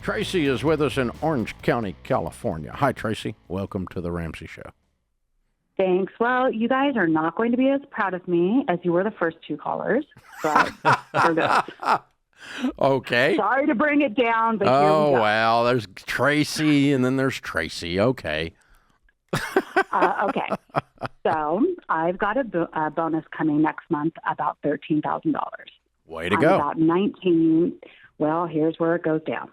Tracy is with us in Orange County, California. Hi, Tracy. Welcome to the Ramsey Show. Thanks. Well, you guys are not going to be as proud of me as you were the first two callers, but we're good. Okay. Sorry to bring it down, but here we go. Well, there's Tracy, and then there's Tracy. Okay. Okay. So I've got a bonus coming next month, about $13,000. Way to go. About 19. Well, here's where it goes down.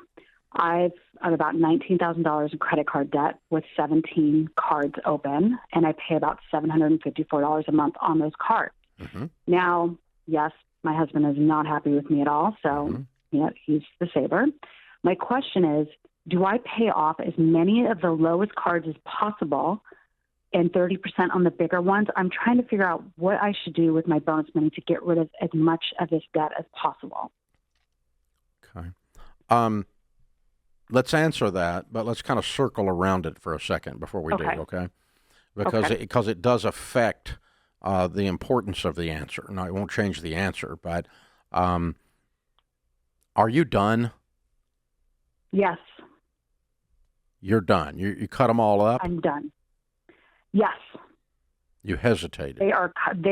I'm about $19,000 in credit card debt with 17 cards open, and I pay about $754 a month on those cards. Mm-hmm. Now, yes, my husband is not happy with me at all, so he's the saver. My question is, do I pay off as many of the lowest cards as possible and 30% on the bigger ones? I'm trying to figure out what I should do with my bonus money to get rid of as much of this debt as possible. Okay. Let's answer that, but let's kind of circle around it for a second before we do, okay? Because it does affect the importance of the answer. Now, it won't change the answer, but are you done? Yes. You're done. You cut them all up? I'm done. Yes. You hesitated. They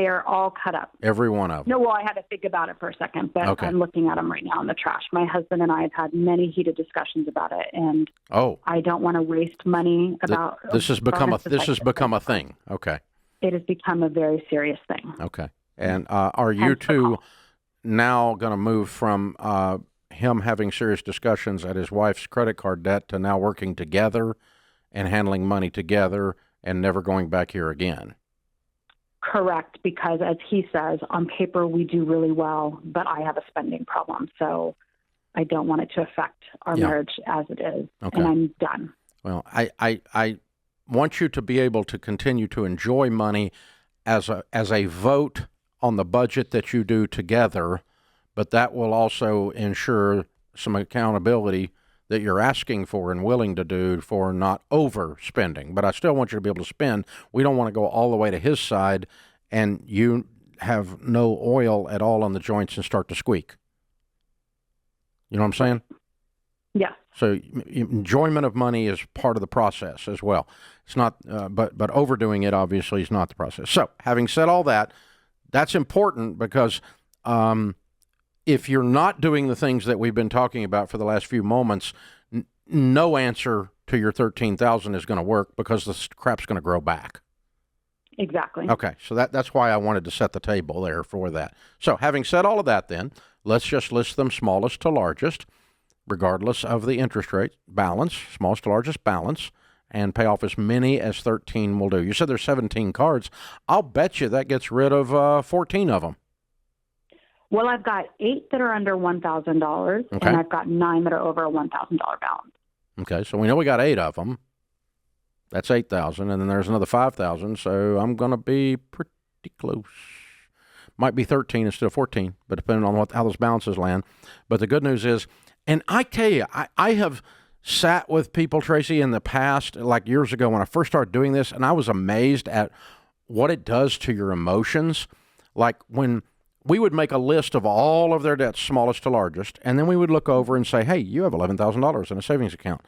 are all cut up. Every one of them? No, well, I had to think about it for a second, but okay. I'm looking at them right now in the trash. My husband and I have had many heated discussions about it, and I don't want to waste money about this has become a thing. Okay. It has become a very serious thing. Okay. And are you two now going to move from him having serious discussions at his wife's credit card debt to now working together and handling money together and never going back here again? Correct, because as he says, on paper we do really well, but I have a spending problem, so I don't want it to affect our marriage as it is, and I'm done. Well, I want you to be able to continue to enjoy money as a vote on the budget that you do together, but that will also ensure some accountability that you're asking for and willing to do for not overspending. But I still want you to be able to spend. We don't want to go all the way to his side and you have no oil at all on the joints and start to squeak. You know what I'm saying? Yeah. So enjoyment of money is part of the process as well. It's not, but overdoing it obviously is not the process. So having said all that, that's important because if you're not doing the things that we've been talking about for the last few moments, no answer to your $13,000 is going to work because the crap's going to grow back. Exactly. Okay, so that's why I wanted to set the table there for that. So having said all of that then, let's just list them smallest to largest, regardless of the interest rate, balance, smallest to largest balance, and pay off as many as 13 will do. You said there's 17 cards. I'll bet you that gets rid of 14 of them. Well, I've got 8 that are under $1,000, and I've got 9 that are over a $1,000 balance. Okay, so we know we got 8 of them. That's 8,000, and then there's another 5,000, so I'm going to be pretty close. Might be 13 instead of 14, but depending on how those balances land. But the good news is, and I tell you, I have sat with people, Tracy, in the past, like years ago when I first started doing this, and I was amazed at what it does to your emotions. Like when we would make a list of all of their debts, smallest to largest, and then we would look over and say, hey, you have $11,000 in a savings account.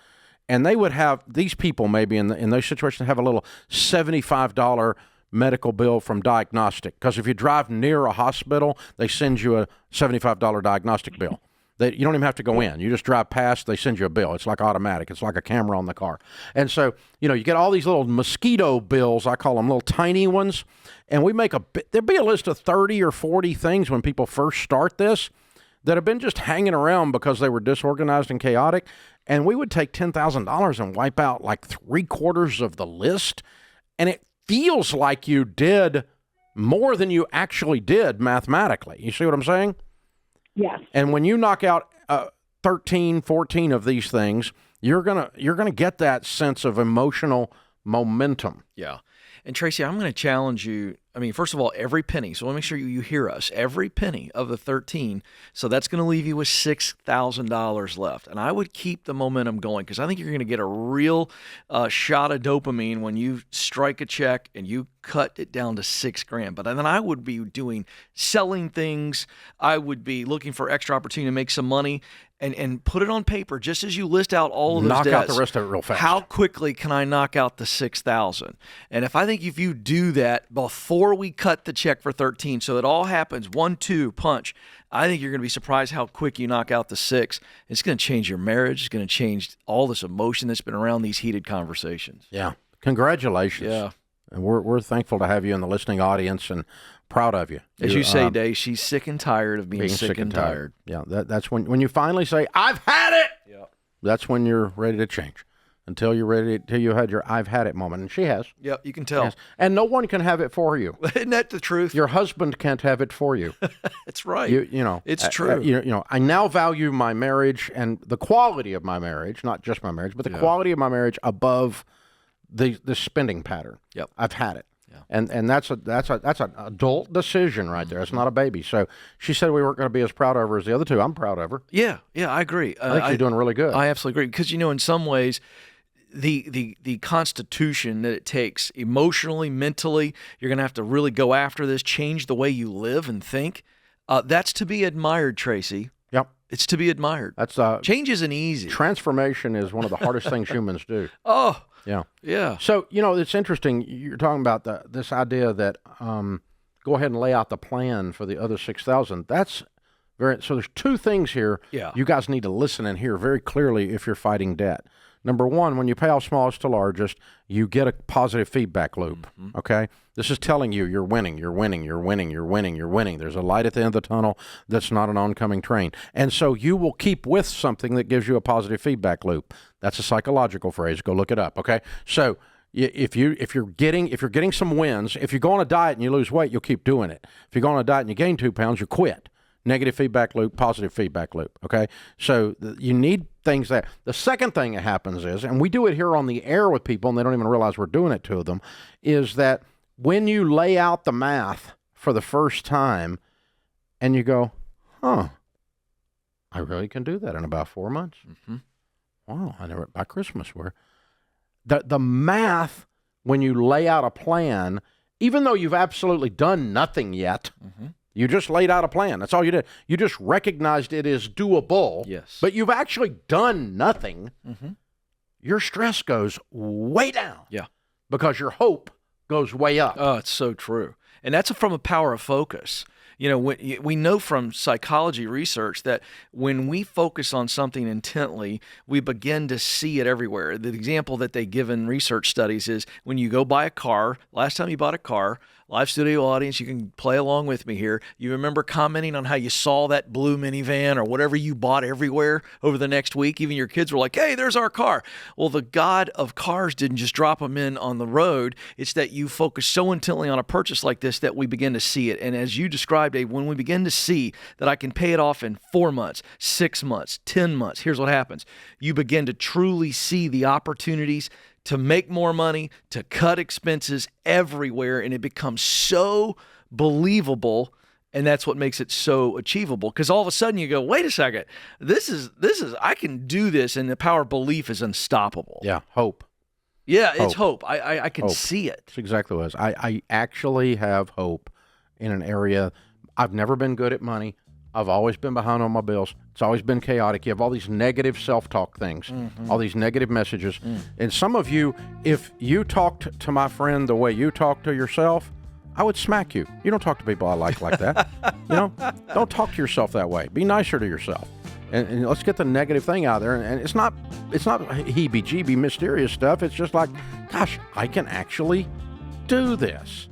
And they would have, these people maybe in those situations have a little $75 medical bill from diagnostic. Because if you drive near a hospital, they send you a $75 diagnostic bill. You don't even have to go in. You just drive past, they send you a bill. It's like automatic. It's like a camera on the car. And so, you get all these little mosquito bills, I call them, little tiny ones. And we make there'd be a list of 30 or 40 things when people first start this that have been just hanging around because they were disorganized and chaotic. And we would take $10,000 and wipe out like 3/4 of the list. And it feels like you did more than you actually did mathematically. You see what I'm saying? Yes. And when you knock out 13, 14 of these things, you're gonna get that sense of emotional momentum. Yeah. And Tracy, I'm going to challenge you I mean, first of all, every penny. So let me make sure you hear us. Every penny of the 13. So that's going to leave you with $6,000 left. And I would keep the momentum going because I think you're going to get a real shot of dopamine when you strike a check and you cut it down to $6,000. But then I would be selling things. I would be looking for extra opportunity to make some money. And put it on paper, just as you list out all of those knock debts. out the rest of it real fast. How quickly can I knock out the $6,000? And if you do that before we cut the check for 13, so it all happens 1, 2 punch, I think you're going to be surprised how quick you knock out the $6,000. It's going to change your marriage. It's going to change all this emotion that's been around these heated conversations. Yeah, congratulations. Yeah, and we're thankful to have you in the listening audience and proud of you. As you say, Dave, she's sick and tired of being sick and tired. Yeah, that's when you finally say, I've had it. Yeah. That's when you're ready to change. Until you had your I've had it moment. And she has. Yep, you can tell. Yes. And no one can have it for you. Isn't that the truth? Your husband can't have it for you. That's right. You know. It's true. I now value my marriage and the quality of my marriage, not just my marriage, but the quality of my marriage above the spending pattern. Yep. I've had it. Yeah. And that's an adult decision right there. It's not a baby. So she said we weren't going to be as proud of her as the other two. I'm proud of her. Yeah, I agree. I think she's doing really good. I absolutely agree because in some ways, the constitution that it takes emotionally, mentally, you're going to have to really go after this, change the way you live and think. That's to be admired, Tracy. Yep. It's to be admired. That's change isn't easy. Transformation is one of the hardest things humans do. Oh. Yeah. Yeah. So, it's interesting. You're talking about this idea that go ahead and lay out the plan for the other 6,000. That's so there's two things here you guys need to listen and hear very clearly if you're fighting debt. Number one, when you pay off smallest to largest, you get a positive feedback loop, okay? This is telling you you're winning, you're winning, you're winning, you're winning, you're winning. There's a light at the end of the tunnel that's not an oncoming train. And so you will keep with something that gives you a positive feedback loop. That's a psychological phrase. Go look it up, okay? So if you're getting some wins, if you go on a diet and you lose weight, you'll keep doing it. If you go on a diet and you gain 2 pounds, you quit. Negative feedback loop, positive feedback loop, okay? So you need things that. The second thing that happens is, and we do it here on the air with people, and they don't even realize we're doing it to them, is that when you lay out the math for the first time and you go, I really can do that in about 4 months. Mm-hmm. Wow, I never, by Christmas, the math, when you lay out a plan, even though you've absolutely done nothing yet, you just laid out a plan. That's all you did. You just recognized it is doable. Yes. But you've actually done nothing. Your stress goes way down. Yeah. Because your hope goes way up. Oh, it's so true. And that's from a power of focus. We know from psychology research that when we focus on something intently, we begin to see it everywhere. The example that they give in research studies is when you go buy a car, last time you bought a car, live studio audience, you can play along with me here. You remember commenting on how you saw that blue minivan or whatever you bought everywhere over the next week? Even your kids were like, hey, there's our car. Well, the God of cars didn't just drop them in on the road. It's that you focus so intently on a purchase like this that we begin to see it. And as you described, Dave, when we begin to see that I can pay it off in 4 months, 6 months, 10 months, here's what happens. You begin to truly see the opportunities to make more money, to cut expenses everywhere, and it becomes so believable, and that's what makes it so achievable. Because all of a sudden you go, wait a second, this is I can do this, and the power of belief is unstoppable. Yeah, hope. Yeah, it's hope. I can see it. That's exactly what it is. I actually have hope in an area. I've never been good at money. I've always been behind on my bills. It's always been chaotic. You have all these negative self-talk things, all these negative messages. And some of you, if you talked to my friend the way you talk to yourself, I would smack you. You don't talk to people I like that. Don't talk to yourself that way. Be nicer to yourself. And let's get the negative thing out there. And it's not heebie-jeebie mysterious stuff. It's just like, gosh, I can actually do this.